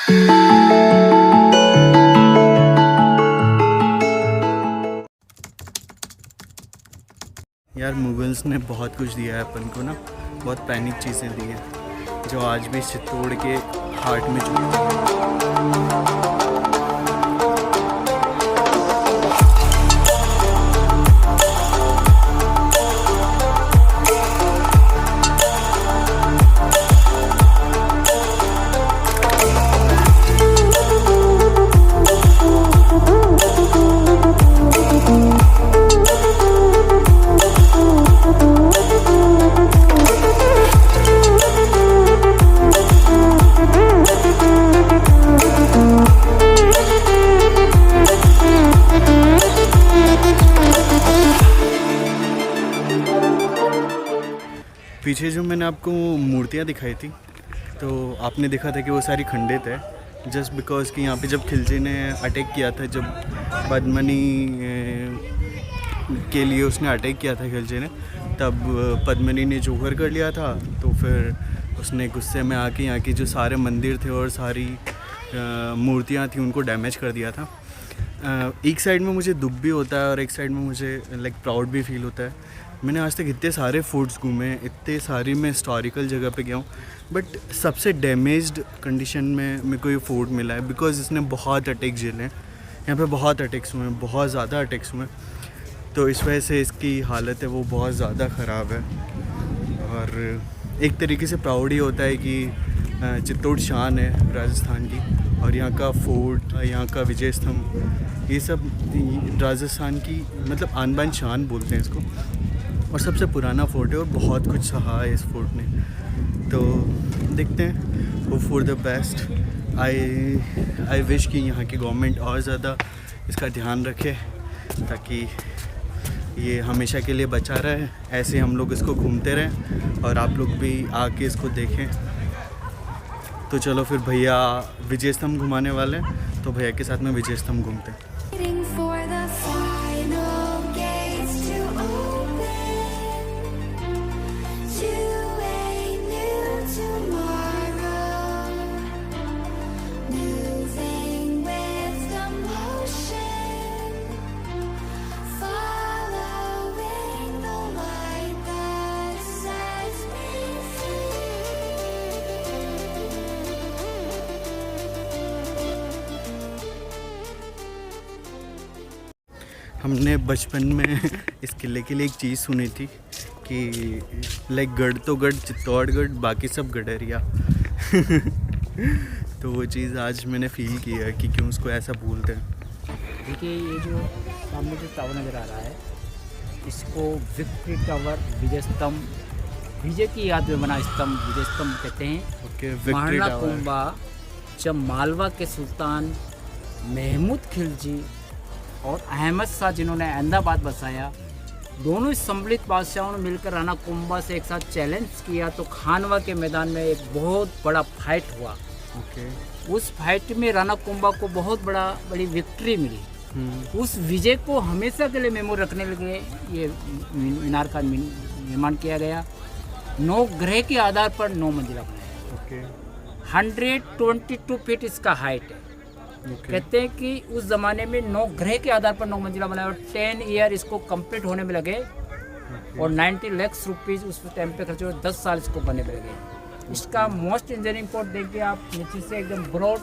यार मुगल्स ने बहुत कुछ दिया है अपन को ना, बहुत पैनिक चीज़ें दी हैं जो आज भी चित्तौड़ के हार्ट में जुड़ी हैं। पीछे जो मैंने आपको मूर्तियाँ दिखाई थी तो आपने देखा था कि वो सारी खंडित है, जस्ट बिकॉज कि यहाँ पे जब खिलजी ने अटैक किया था, जब पद्मिनी के लिए उसने अटैक किया था खिलजी ने, तब पद्मिनी ने जोहर कर लिया था। तो फिर उसने गुस्से में आके यहाँ की जो सारे मंदिर थे और सारी मूर्तियाँ थी उनको डैमेज कर दिया था। एक साइड में मुझे दुख भी होता है और एक साइड में मुझे लाइक प्राउड भी फील होता है। मैंने आज तक इतने सारे फोर्ट्स घूमे, इतने सारी मैं हिस्टोरिकल जगह पे गया हूँ, बट सबसे डैमेज्ड कंडीशन में मेरे को ये फोर्ट मिला है बिकॉज इसने बहुत अटैक झेले हैं। यहाँ पे बहुत अटैक्स हुए हैं, बहुत ज़्यादा अटैक्स हुए हैं, तो इस वजह से इसकी हालत है वो बहुत ज़्यादा ख़राब है। और एक तरीके से प्राउड ही होता है कि चित्तौड़ शान है राजस्थान की, और यहाँ का फोर्ट, यहाँ का विजय स्तंभ, ये सब राजस्थान की मतलब आन बान शान बोलते हैं इसको, और सबसे पुराना फोर्ट है और बहुत कुछ सहा है इस फोर्ट ने। तो देखते हैं, hope for the best. I wish कि यहाँ की गवर्नमेंट और ज़्यादा इसका ध्यान रखे ताकि ये हमेशा के लिए बचा रहे, ऐसे हम लोग इसको घूमते रहें और आप लोग भी आके इसको देखें। तो चलो फिर, भैया विजय स्तंभ घुमाने वाले हैं तो भैया के साथ में विजय स्तंभ घूमते हैं। हमने बचपन में इस किले के लिए एक चीज़ सुनी थी कि लाइक गढ़ तो गढ़ चित्तौड़गढ़, बाकी सब गडरिया। तो वो चीज़ आज मैंने फील की है कि क्यों उसको ऐसा बोलते हैं। देखिए, ये जो सामने जो टावर नज़र आ रहा है, इसको विक्ट्री टावर, विजय स्तंभ, विजय की याद में बना स्तंभ विजय स्तंभ कहते हैं। Okay, victory Maharana tower. Kumbha जब मालवा के सुल्तान महमूद खिलजी और अहमद शाह जिन्होंने अहमदाबाद बसाया, दोनों सम्मिलित बादशाहों ने मिलकर राणा कुंभा से एक साथ चैलेंज किया, तो खानवा के मैदान में एक बहुत बड़ा फाइट हुआ। ओके। उस फाइट में राणा कुंभा को बहुत बड़ी विक्ट्री मिली। उस विजय को हमेशा के लिए मेमोरी रखने लगे ये मीनार का निर्माण किया गया। 9 ग्रह के आधार पर 9 मंजिला बनाया। ओके। 122 फीट इसका हाइट है। कहते हैं कि उस ज़माने में 9 ग्रह के आधार पर 9 मंजिला बनाया और 10 ईयर इसको कंप्लीट होने में लगे और 90 लाख रुपीज़ उस टाइम पे खर्च हुए, 10 साल इसको बनने में लगे। इसका मोस्ट इंजीनियरिंग पोर्ट देखिए आप, नीचे से एकदम broad,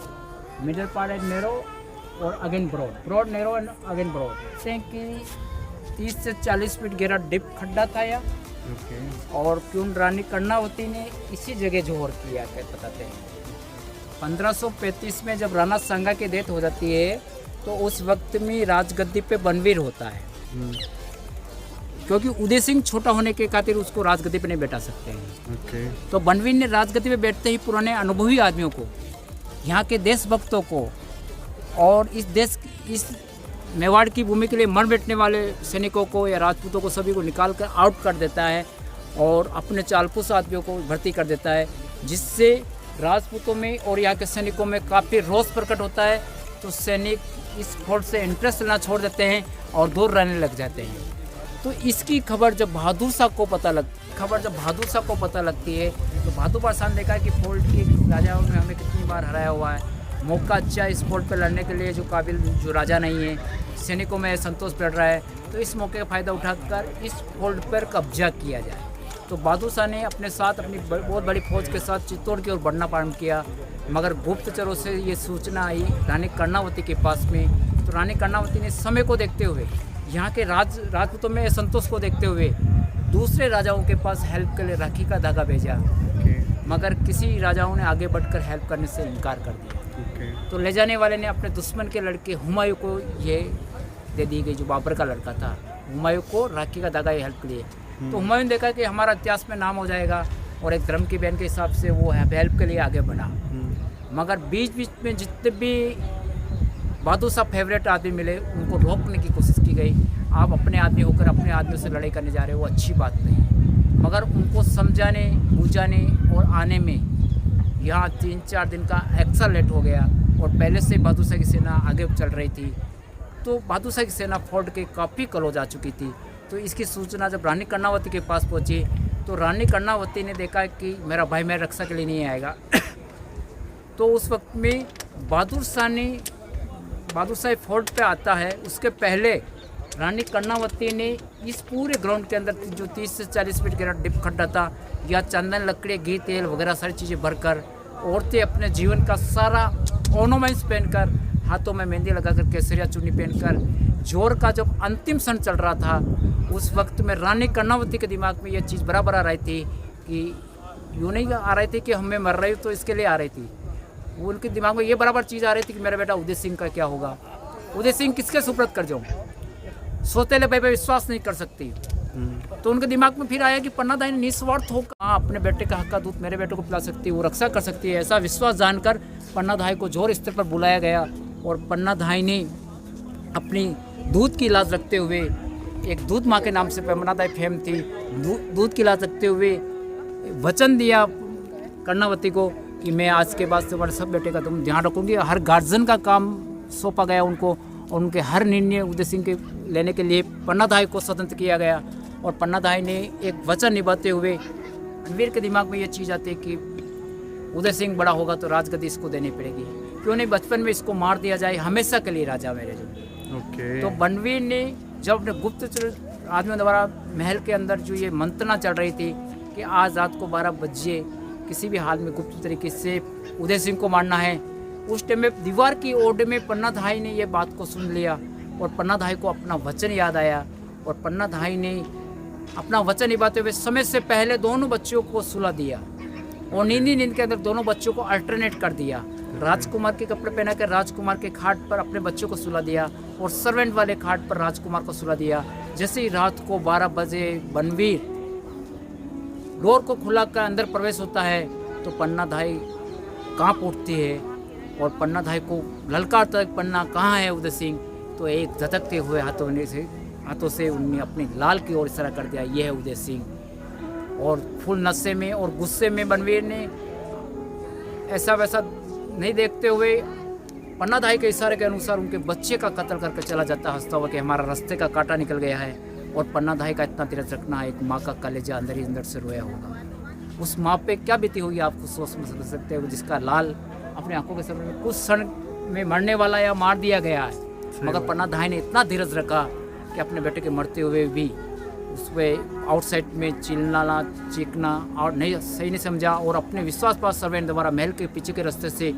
middle part and narrow और again broad narrow and again broad. कहते हैं कि 30 से 40 फीट गहरा डिप खड्डा था या और क्यों रानी कर्णावती ने इसी जगह जोहर किया बताते हैं। 1535 में जब राणा सांगा की डेथ हो जाती है तो उस वक्त में राजगद्दी पे बनवीर होता है, क्योंकि उदय सिंह छोटा होने के खातिर उसको राजगद्दी पे नहीं बैठा सकते हैं। तो बनवीर ने राजगद्दी पे बैठते ही पुराने अनुभवी आदमियों को, यहाँ के देशभक्तों को और इस मेवाड़ की भूमि के लिए मर बैठने वाले सैनिकों को या राजपूतों को, सभी को निकाल कर आउट कर देता है और अपने चालपूस आदमियों को भर्ती कर देता है, जिससे राजपूतों में और यहाँ के सैनिकों में काफ़ी रोष प्रकट होता है। तो सैनिक इस फोर्ट से इंटरेस्ट लेना छोड़ देते हैं और दूर रहने लग जाते हैं। तो इसकी खबर जब बहादुर शाह को पता लगती है तो बहादुर शाह ने देखा कि फोर्ट की राजाओं ने हमें कितनी बार हराया हुआ है, मौका अच्छा है इस फोल्ड पर लड़ने के लिए, जो काबिल जो राजा नहीं है, सैनिकों में संतोष बढ़ रहा है, तो इस मौके का फ़ायदा उठाकर इस फोल्ड पर कब्जा किया जाए। तो बहादुर शाह ने अपने साथ अपनी बहुत बड़ी फौज के साथ चित्तौड़ की ओर बढ़ना प्रारंभ किया, मगर गुप्तचरों से ये सूचना आई रानी कर्णावती के पास में। तो रानी कर्णावती ने समय को देखते हुए, यहाँ के राजपूतों में असंतोष को देखते हुए दूसरे राजाओं के पास हेल्प के लिए राखी का धागा भेजा, मगर किसी राजाओं ने आगे बढ़कर हेल्प करने से इनकार कर दिया। तो ले जाने वाले ने अपने दुश्मन के लड़के हुमायूं को ये दे दी गई, जो बाबर का लड़का था, हुमायूं को राखी का धागा ये हेल्प के लिए। तो हुमायूं ने देखा कि हमारा इतिहास में नाम हो जाएगा, और एक धर्म की बहन के हिसाब से वो हेल्प के लिए आगे बढ़ा। मगर बीच बीच में जितने भी बहादुर शाह फेवरेट आदमी मिले, उनको रोकने की कोशिश की गई। आप अपने आदमी होकर अपने आदमियों से लड़ाई करने जा रहे हो, वो अच्छी बात नहीं। मगर उनको समझाने, बुझाने और आने में यहाँ 3-4 दिन का एक्स्ट्रा लेट हो गया, और पहले से बहादुर शाह की सेना आगे चल रही थी। तो बहादुर शाह की सेना फोर्ट के काफ़ी क्लोज आ चुकी थी। तो इसकी सूचना जब रानी कर्णावती के पास पहुँची, तो रानी कर्णावती ने देखा कि मेरा भाई मेरी रक्षा के लिए नहीं आएगा। तो उस वक्त में बहादुर शाह फोर्ट पे आता है, उसके पहले रानी कर्णावती ने इस पूरे ग्राउंड के अंदर जो 30 से 40 फीट गहरा डिप खड्डा था, या चंदन, लकड़ी, घी, तेल वगैरह सारी चीज़ें भरकर, औरतें अपने जीवन का सारा ऑर्नामेंट्स पहनकर, हाथों में मेहंदी लगाकर, केसरिया चुन्नी पहनकर, जोर का जब अंतिम क्षण चल रहा था, उस वक्त में रानी कर्णावती के दिमाग में यह चीज़ बराबर आ रही थी कि यूँ नहीं आ रही थी कि हमें मर रही तो इसके लिए आ रही थी, वो उनके दिमाग में ये बराबर चीज़ आ रही थी कि मेरा बेटा उदय सिंह का क्या होगा, उदय सिंह किसके सुपुर्द कर जाऊँ, सोतेले भाई पे विश्वास नहीं कर सकती। तो उनके दिमाग में फिर आया कि पन्ना दाई निस्वार्थ होकर अपने बेटे का हक का दूध मेरे बेटे को पिला सकती है, वो रक्षा कर सकती है। ऐसा विश्वास जानकर पन्ना दाई को जोर स्तर पर बुलाया गया, और पन्ना दाई ने अपनी दूध की लाज रखते हुए, एक दूध माँ के नाम से पन्ना दाई फेम थी, दूध की लाज रखते हुए वचन दिया कर्णावती को कि मैं आज के बाद तुम्हारे सब बेटे का तुम ध्यान रखूँगी। हर गार्जियन का काम सौंपा गया उनको, और उनके हर निर्णय उदय सिंह के लेने के लिए पन्ना दाई को स्वतंत्र किया गया। और पन्ना दाई ने एक वचन निभाते हुए, रणवीर के दिमाग में ये चीज़ आती है कि उदय सिंह बड़ा होगा तो राजगद्दी इसको देनी पड़ेगी, क्यों नहीं बचपन में इसको मार दिया जाए, हमेशा के लिए राजा मेरे जो। तो बनवीर ने जब अपने गुप्तचर आदमियों द्वारा महल के अंदर जो ये मंत्रणा चल रही थी कि आज रात को 12 बजे किसी भी हाल में गुप्त तरीके से उदय सिंह को मारना है, उस टाइम में दीवार की ओर में पन्ना दाई ने ये बात को सुन लिया, और पन्ना दाई को अपना वचन याद आया, और पन्ना दाई ने अपना वचन निभाते हुए समय से पहले दोनों बच्चों को सुला दिया, और नींद के अंदर दोनों बच्चों को अल्टरनेट कर दिया। राजकुमार के कपड़े पहना कर राजकुमार के खाट पर अपने बच्चों को सुला दिया, और सर्वेंट वाले खाट पर राजकुमार को सुला दिया। जैसे ही रात को 12 बजे बनवीर डोर को खुला कर अंदर प्रवेश होता है, तो पन्ना दाई कांप उठती है, और पन्ना दाई को ललकारता है, पन्ना कहाँ है उदय सिंह। तो एक झटकते हुए हाथों से उन्हें अपने लाल की ओर इशारा कर दिया, ये है उदय सिंह। और फुल नशे में और गुस्से में बनवीर ने ऐसा वैसा नहीं देखते हुए पन्ना दाई के इशारे के अनुसार उनके बच्चे का कत्ल करके चला जाता, हंसता हुआ कि हमारा रास्ते का कांटा निकल गया है। और पन्ना दाई का इतना धीरज रखना, एक माँ का कलेजा अंदर ही अंदर से रोया होगा। उस माँ पे क्या बीती होगी आपको सोच समझ सकते हो, जिसका लाल अपने आंखों के सामने कुछ क्षण में मरने वाला या मार दिया गया है, मगर पन्ना दाई ने इतना धीरज रखा कि अपने बेटे के मरते हुए भी उस पर आउटसाइड में चिल्लाना चीखना और नहीं सही नहीं समझा, और अपने विश्वासपात सर्वेंट द्वारा महल के पीछे के रास्ते से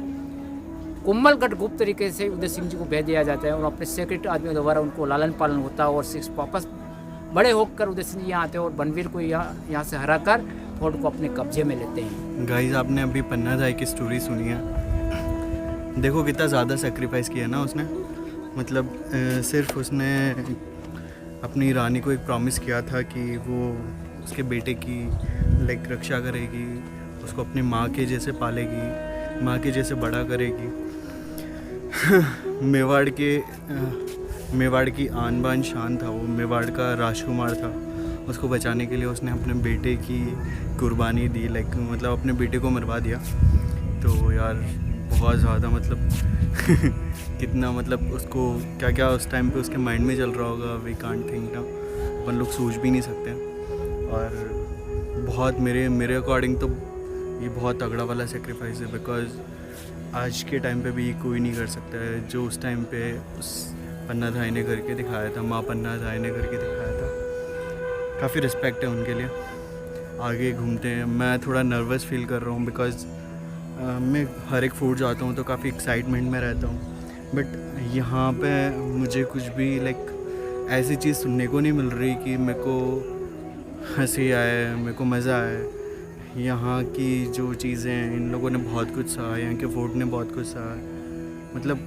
कुम्भलगढ़ गुप्त तरीके से उदय सिंह जी को भेज दिया जाता है, और अपने सेक्रेट आदमियों द्वारा उनको लालन पालन होता है, और सिक्स वापस बड़े होकर उदय सिंह जी यहाँ आते हैं, और बनवीर को यहाँ से हराकर फोर्ट को अपने कब्जे में लेते हैं। गाइस, आपने अभी पन्ना दाई की स्टोरी सुनी है, देखो कितना ज़्यादा सेक्रीफाइस किया ना उसने। मतलब सिर्फ उसने अपनी रानी को एक प्रॉमिस किया था कि वो उसके बेटे की रक्षा करेगी, उसको अपनी माँ के जैसे पालेगी, माँ के जैसे बड़ा करेगी। मेवाड़ की आन बान शान था वो, मेवाड़ का राजकुमार था। उसको बचाने के लिए उसने अपने बेटे की कुर्बानी दी, मतलब अपने बेटे को मरवा दिया। तो यार बहुत ज़्यादा मतलब कितना मतलब उसको क्या क्या उस टाइम पे उसके माइंड में चल रहा होगा, वी कांट थिंक ना, अपन लोग सोच भी नहीं सकते। और बहुत मेरे अकॉर्डिंग तो ये बहुत तगड़ा वाला सेक्रीफाइस है, बिकॉज आज के टाइम पे भी कोई नहीं कर सकता है जो उस टाइम पे उस पन्ना धाई ने करके दिखाया था, माँ पन्ना धाई ने करके दिखाया था। काफ़ी रिस्पेक्ट है उनके लिए। आगे घूमते हैं। मैं थोड़ा नर्वस फील कर रहा हूँ बिकॉज़ मैं हर एक फूड जाता हूँ तो काफ़ी एक्साइटमेंट में रहता हूँ, बट यहाँ पे मुझे कुछ भी ऐसी चीज़ सुनने को नहीं मिल रही कि मेरे को हंसी आए, मेरे को मज़ा आए। यहाँ की जो चीज़ें हैं, इन लोगों ने बहुत कुछ सहा, यहाँ के फूड ने बहुत कुछ सहा। मतलब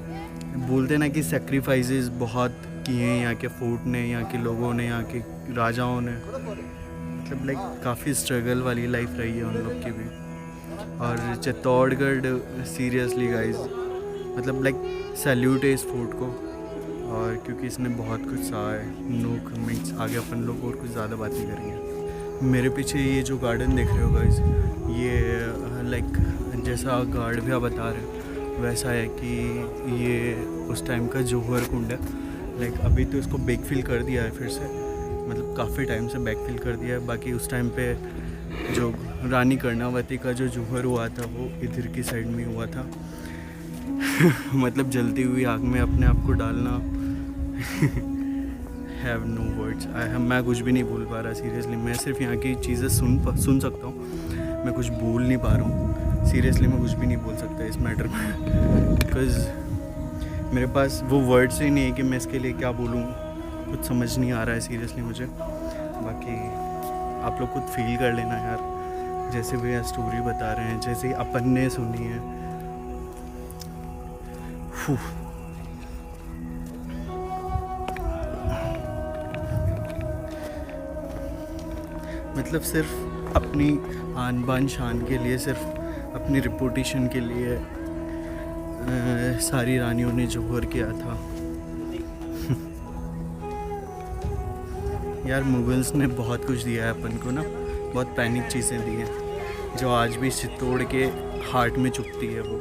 बोलते ना कि सेक्रीफाइसेस बहुत किए हैं यहाँ के फूड ने, यहाँ के लोगों ने, यहाँ के राजाओं ने। मतलब काफ़ी स्ट्रगल वाली लाइफ रही है उन लोग की भी। और चित्तौड़गढ़ सीरियसली गाइस, मतलब सैल्यूट है इस फूड को, और क्योंकि इसने बहुत कुछ सहा है। No comments. आगे अपन लोग और कुछ ज़्यादा बात नहीं करेंगे। मेरे पीछे ये जो गार्डन देख रहे हो गाइस, ये जैसा गार्ड भैया बता रहे हो वैसा है कि ये उस टाइम का जौहर कुंड है। अभी तो इसको बैकफिल कर दिया है फिर से, मतलब काफ़ी टाइम से बैकफिल कर दिया है। बाकी उस टाइम पे जो रानी कर्णावती का जो जौहर हुआ था वो इधर की साइड में हुआ था। मतलब जलती हुई आग में अपने आप को डालना। Have no words. मैं कुछ भी नहीं बोल पा रहा सीरियसली। मैं सिर्फ यहाँ की चीज़ें सुन सकता हूँ, मैं कुछ बोल नहीं पा रहा हूँ। सीरियसली मैं कुछ भी नहीं बोल सकता इस मैटर में, बिकॉज़ मेरे पास वो वर्ड्स ही नहीं है कि मैं इसके लिए क्या बोलूँ। कुछ समझ नहीं आ रहा है सीरियसली मुझे। बाकी आप लोग खुद फील कर लेना यार, जैसे भी स्टोरी बता रहे हैं, जैसे अपन ने सुनी है। मतलब सिर्फ अपनी आन बान शान के लिए, सिर्फ अपनी रिपुटेशन के लिए सारी रानियों ने जौहर किया था। यार मुगल्स ने बहुत कुछ दिया है अपन को ना, बहुत पैनिक चीज़ें दी हैं जो आज भी चित्तौड़ के हार्ट में चुभती है वो।